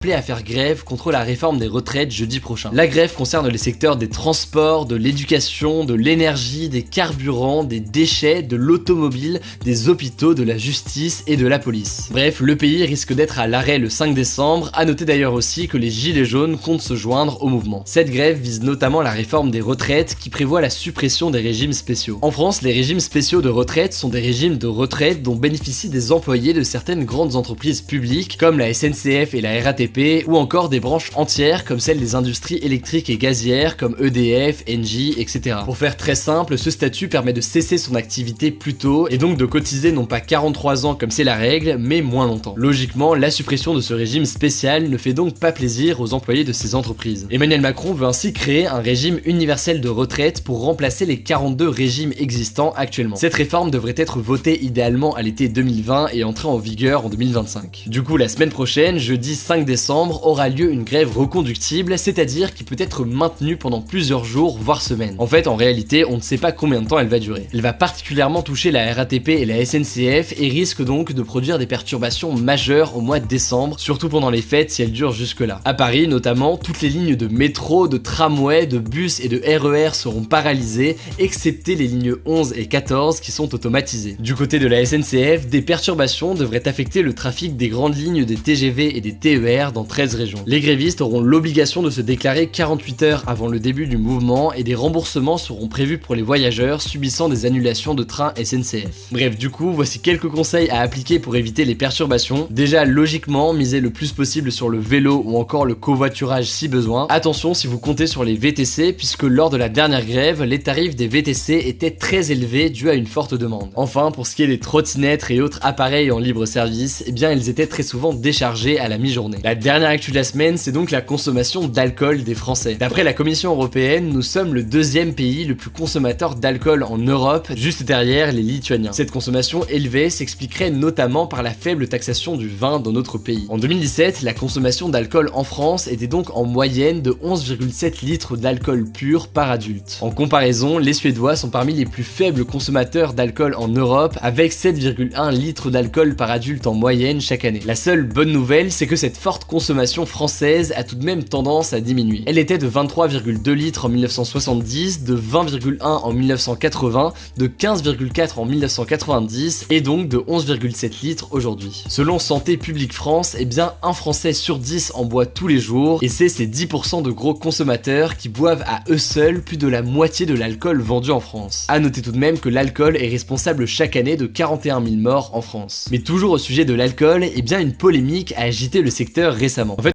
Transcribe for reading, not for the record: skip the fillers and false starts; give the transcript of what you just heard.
appelés à faire grève contre la réforme des retraites jeudi prochain. La grève concerne les secteurs des transports, de l'éducation, de l'énergie, des carburants, des déchets, de l'automobile, des hôpitaux, de la justice et de la police. Bref, le pays risque d'être à l'arrêt le 5 décembre, à noter d'ailleurs aussi que les gilets jaunes comptent se joindre au mouvement. Cette grève vise notamment la réforme des retraites qui prévoit la suppression des régimes spéciaux. En France, les régimes spéciaux de retraite sont des régimes de retraite dont bénéficient des employés de certaines grandes entreprises publiques comme la SNCF et la RATP, ou encore des branches entières comme celles des industries électriques et gazières comme EDF, Engie, etc. Pour faire très simple, ce statut permet de cesser son activité plus tôt et donc de cotiser non pas 43 ans comme c'est la règle, mais moins longtemps. Logiquement, la suppression de ce régime spécial ne fait donc pas plaisir aux employés de ces entreprises. Emmanuel Macron veut ainsi créer un régime universel de retraite pour remplacer les 42 régimes existants actuellement. Cette réforme devrait être votée idéalement à l'été 2020 et entrer en vigueur en 2025. Du coup, la semaine prochaine, jeudi 5 décembre, aura lieu une grève reconductible, c'est-à-dire qui peut être maintenue pendant plusieurs jours, voire semaines. En fait, en réalité, on ne sait pas combien de temps elle va durer. Elle va particulièrement toucher la RATP et la SNCF et risque donc de produire des perturbations majeures au mois de décembre, surtout pendant les fêtes si elle dure jusque-là. À Paris notamment, toutes les lignes de métro, de tramway, de bus et de RER seront paralysées, excepté les lignes 11 et 14 qui sont automatisées. Du côté de la SNCF, des perturbations devraient affecter le trafic des grandes lignes des TGV et des TER dans 13 régions. Les grévistes auront l'obligation de se déclarer 48 heures avant le début du mouvement et des remboursements seront prévus pour les voyageurs subissant des annulations de trains SNCF. Bref, du coup, voici quelques conseils à appliquer pour éviter les perturbations. Déjà, logiquement, misez le plus possible sur le vélo ou encore le covoiturage si besoin. Attention si vous comptez sur les VTC, puisque lors de la dernière grève, les tarifs des VTC étaient très élevés dû à une forte demande. Enfin, pour ce qui est des trottinettes et autres appareils en libre service, eh bien ils étaient très souvent déchargés à la mi-journée. La dernière actu de la semaine, c'est donc la consommation d'alcool des Français. D'après la Commission européenne, nous sommes le deuxième pays le plus consommateur d'alcool en Europe, juste derrière les Lituaniens. Cette consommation élevée s'expliquerait notamment par la faible taxation du vin dans notre pays. En 2017, la consommation d'alcool en France était donc en moyenne de 11,7 litres d'alcool pur par adulte. En comparaison, les Suédois sont parmi les plus faibles consommateurs d'alcool en Europe, avec 7,1 litres d'alcool par adulte en moyenne chaque année. La seule bonne nouvelle, c'est que cette forte consommation française a tout de même tendance à diminuer. Elle était de 23,2 litres en 1970, de 20,1 en 1980, de 15,4 en 1990 et donc de 11,7 litres aujourd'hui. Selon Santé publique France, eh bien un Français sur 10 en boit tous les jours et c'est ces 10% de gros consommateurs qui boivent à eux seuls plus de la moitié de l'alcool vendu en France. A noter tout de même que l'alcool est responsable chaque année de 41 000 morts en France. Mais toujours au sujet de l'alcool, eh bien une polémique a agité le secteur récemment. En fait,